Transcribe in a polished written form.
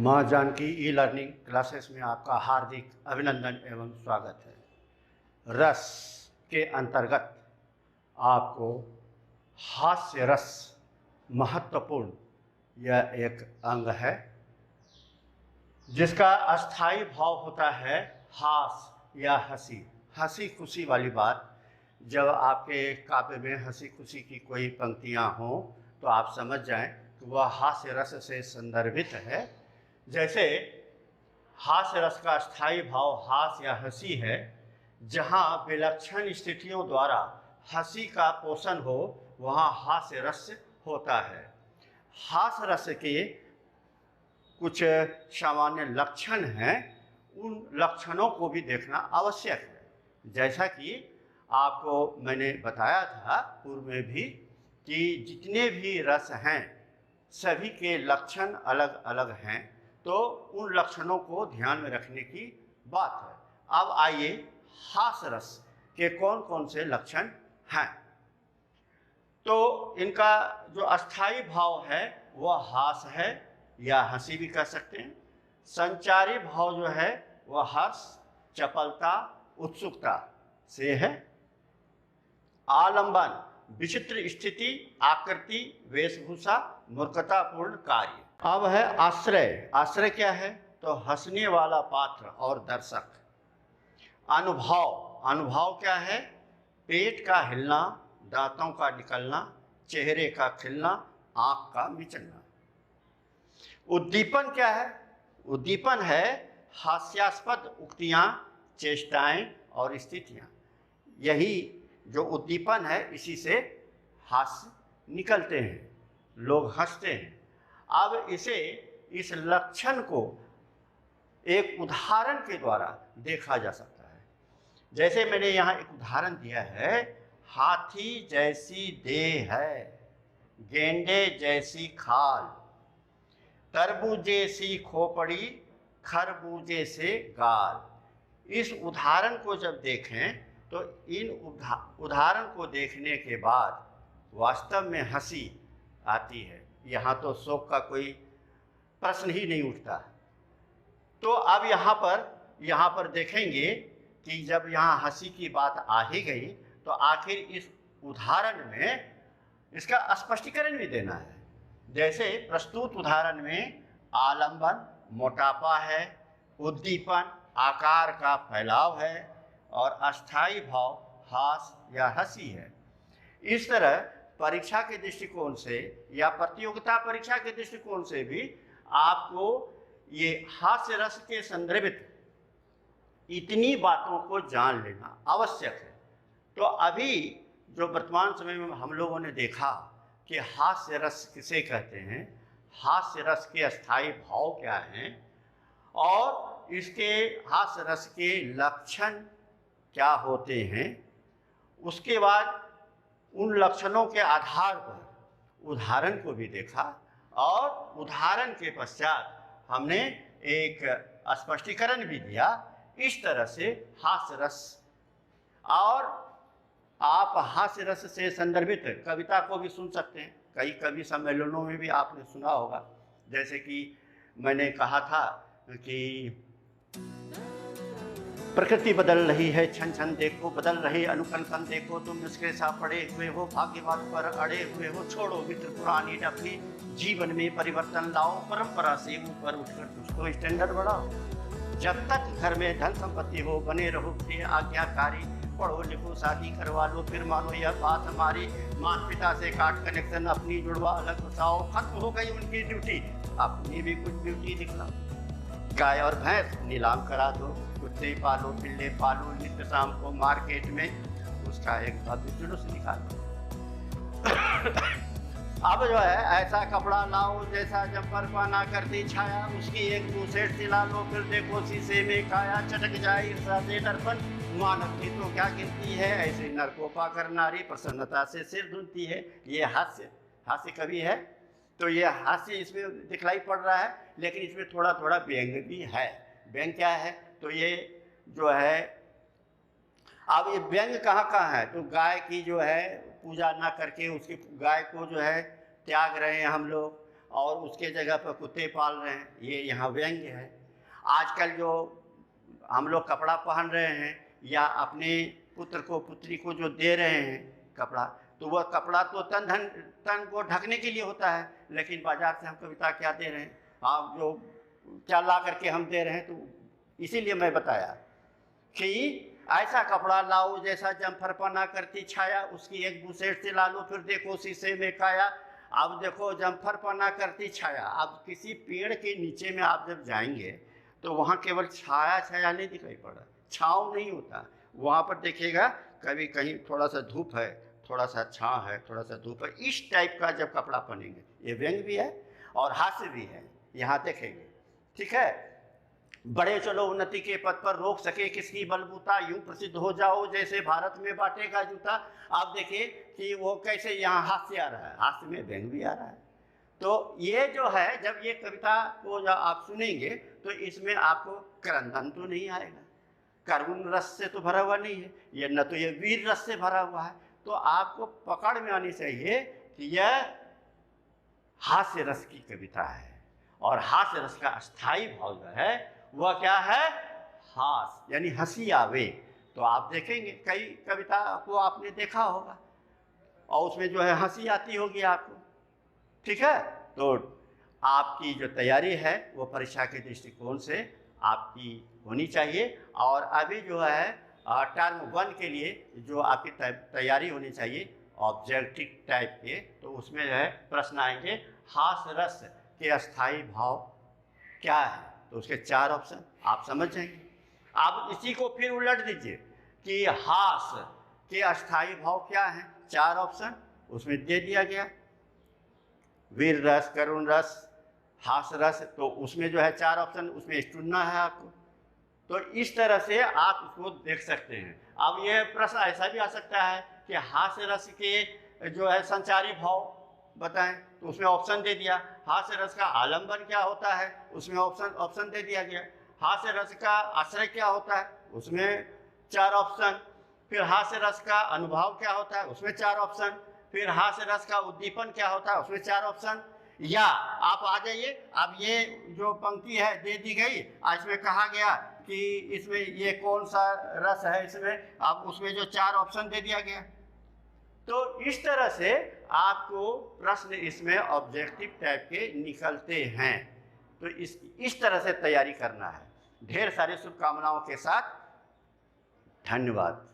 माँ Janaki e learning classes में आपका हार्दिक अभिनंदन एवं स्वागत है। रस के अंतर्गत आपको हास्य रस महत्वपूर्ण यह एक अंग है जिसका अस्थाई भाव होता है हास या हंसी। हंसी खुशी वाली बात जब आपके काव्य में हंसी खुशी की कोई पंक्तियाँ हों तो आप समझ जाएं कि वह हास्य रस से संदर्भित है। जैसे हास्य रस का स्थायी भाव हास या हंसी है, जहाँ विलक्षण स्थितियों द्वारा हंसी का पोषण हो वहाँ हास्य रस होता है। हास्य रस के कुछ सामान्य लक्षण हैं, उन लक्षणों को भी देखना आवश्यक है। जैसा कि आपको मैंने बताया था पूर्व में भी कि जितने भी रस हैं सभी के लक्षण अलग अलग हैं, तो उन लक्षणों को ध्यान में रखने की बात है। अब आइए हास्य रस के कौन कौन से लक्षण हैं। तो इनका जो अस्थाई भाव है वह हास है या हंसी भी कह सकते हैं। संचारी भाव जो है वह हर्ष, चपलता, उत्सुकता से है। आलंबन विचित्र स्थिति, आकृति, वेशभूषा, मूर्खतापूर्ण कार्य। अब है आश्रय। आश्रय क्या है? तो हंसने वाला पात्र और दर्शक। अनुभव। अनुभव क्या है? पेट का हिलना, दांतों का निकलना, चेहरे का खिलना, आंख का मिचलना। उद्दीपन क्या है? उद्दीपन है हास्यास्पद उक्तियां, चेष्टाएं और स्थितियां। यही जो उद्दीपन है इसी से हास्य निकलते हैं, लोग हंसते हैं। अब इस लक्षण को एक उदाहरण के द्वारा देखा जा सकता है। जैसे मैंने यहाँ एक उदाहरण दिया है, हाथी जैसी देह है, गेंडे जैसी खाल, तरबूजे सी खोपड़ी, खरबूजे से गाल। इस उदाहरण को जब देखें तो इन उदाहरण को देखने के बाद वास्तव में हंसी आती है। यहाँ तो शोक का कोई प्रश्न ही नहीं उठता। तो अब यहाँ पर देखेंगे कि जब यहाँ हंसी की बात आ ही गई तो आखिर इस उदाहरण में इसका स्पष्टीकरण भी देना है। जैसे प्रस्तुत उदाहरण में आलंबन मोटापा है, उद्दीपन आकार का फैलाव है और अस्थाई भाव हास या हंसी है। इस तरह परीक्षा के दृष्टिकोण से या प्रतियोगिता परीक्षा के दृष्टिकोण से भी आपको ये हास्य रस के संदर्भित इतनी बातों को जान लेना आवश्यक है। तो अभी जो वर्तमान समय में हम लोगों ने देखा कि हास्य रस किसे कहते हैं, हास्य रस के अस्थाई भाव क्या हैं और इसके हास्य रस के लक्षण क्या होते हैं, उसके बाद उन लक्षणों के आधार पर उदाहरण को भी देखा और उदाहरण के पश्चात हमने एक स्पष्टीकरण भी दिया। इस तरह से हास्य रस, और आप हास्य रस से संदर्भित कविता को भी सुन सकते हैं। कई कवि सम्मेलनों में भी आपने सुना होगा। जैसे कि मैंने कहा था कि प्रकृति बदल रही है छन छन देखो, बदल रहे अनुकंपन देखो, तुम इसके साथ पड़े हुए हो, भाग्यवाद पर अड़े हुए हो, छोड़ो मित्र पुरानी डफली, जीवन में परिवर्तन लाओ, परंपरा से ऊपर उठकर कुछ तो स्टैंडर्ड बढ़ाओ। जब तक घर में धन संपत्ति हो बने रहो प्रिय आज्ञाकारी, पढ़ो लिखो शादी करवा लो फिर मानो यह बात हमारी, माता पिता से काट कनेक्शन अपनी जुड़वा अलग बसाओ, खत्म हो गई उनकी ड्यूटी अपनी भी कुछ ड्यूटी दिखलाओ। गाय और भैंस नीलाम करा दो, कुत्ते पालो बिल्ले पालो, नित्य शाम को मार्केट में उसका एक भव्य जुलूस निकालो। अब जो है ऐसा कपड़ा लाओ जैसा जम्पर पाना करती छाया, उसकी एक बुसेट सिला लो फिर देखो शीशे में काया, चटक जाए ईर्ष्या से दर्पण, मानव की तो क्या गिनती है, ऐसे नर को पाकर नारी प्रसन्नता से सिर धुलती है। ये हास्य कवि है। तो ये हास्य इसमें दिखलाई पड़ रहा है, लेकिन इसमें थोड़ा थोड़ा व्यंग भी है। व्यंग क्या है? तो ये जो है, अब ये व्यंग कहाँ है? तो गाय की जो है पूजा ना करके उसकी गाय को जो है त्याग रहे हैं हम लोग, और उसके जगह पर कुत्ते पाल रहे हैं, ये यहाँ व्यंग्य है। आजकल जो हम लोग कपड़ा पहन रहे हैं या अपने पुत्र को पुत्री को जो दे रहे हैं कपड़ा, तो वह कपड़ा तो तन को ढकने के लिए होता है, लेकिन बाजार से हम कविता क्या दे रहे हैं, आप जो क्या ला करके हम दे रहे हैं। तो इसीलिए मैं बताया कि ऐसा कपड़ा लाओ जैसा जम्फर पना करती छाया, उसकी एक बुसेट से ला लो फिर देखो शीशे में काया। अब देखो जम्फर पना करती छाया, अब किसी पेड़ के नीचे में आप जब जाएंगे तो वहाँ केवल छाया छाया नहीं दिखाई पड़ा, छाँव नहीं होता, वहाँ पर देखिएगा कभी कहीं थोड़ा सा धूप है, थोड़ा सा छाँव है, थोड़ा सा धूप है। इस टाइप का जब कपड़ा पहनेंगे, ये व्यंग्य भी है और हास्य भी है, यहाँ देखेंगे। ठीक है, बड़े चलो उन्नति के पद पर रोक सके किसकी बलबूता, यूं प्रसिद्ध हो जाओ जैसे भारत में बाटे का जूता। आप देखिए कि वो कैसे यहाँ हास्य आ रहा है, हास्य में व्यंग्य भी आ रहा है। तो ये जो है, जब ये कविता को जब आप सुनेंगे तो इसमें आपको क्रंदन तो नहीं आएगा, करुण रस से तो भरा हुआ नहीं है ये, न तो ये वीर रस से भरा हुआ है। तो आपको पकड़ में आनी चाहिए कि यह हास्य रस की कविता है, और हास्य रस का अस्थाई भाव जो है वह क्या है, हास, यानी हंसी आवे। तो आप देखेंगे कई कविता को आपने देखा होगा और उसमें जो है हंसी आती होगी आपको। ठीक है, तो आपकी जो तैयारी है वो परीक्षा के दृष्टिकोण से आपकी होनी चाहिए। और अभी जो है टर्म 1 के लिए जो आपकी तैयारी होनी चाहिए ऑब्जेक्टिव टाइप के, तो उसमें जो है प्रश्न आएंगे हास रस के अस्थाई भाव क्या है, तो उसके 4 ऑप्शन आप समझ जाएंगे। आप इसी को फिर उलट दीजिए कि हास के अस्थाई भाव क्या है, 4 ऑप्शन उसमें दे दिया गया, वीर रस, करुण रस, हास रस, तो उसमें जो है 4 ऑप्शन उसमें चुनना है आपको। तो इस तरह से आप इसको देख सकते हैं। अब ये प्रश्न ऐसा भी आ सकता है कि हास्य रस के जो है संचारी भाव बताएं, तो उसमें ऑप्शन दे दिया। हास्य रस का आलंबन क्या होता है, उसमें ऑप्शन दे दिया गया। हास्य रस का आश्रय क्या होता है, उसमें 4 ऑप्शन। फिर हास्य रस का अनुभाव क्या होता है, उसमें 4 ऑप्शन। फिर हास्य रस का उद्दीपन क्या होता है, उसमें 4 ऑप्शन। या आप आ जाइए, अब ये जो पंक्ति है दे दी गई, इसमें कहा गया कि इसमें ये कौन सा रस है, इसमें अब उसमें जो 4 ऑप्शन दे दिया गया। तो इस तरह से आपको प्रश्न इसमें ऑब्जेक्टिव टाइप के निकलते हैं। तो इस तरह से तैयारी करना है। ढेर सारी शुभकामनाओं के साथ, धन्यवाद।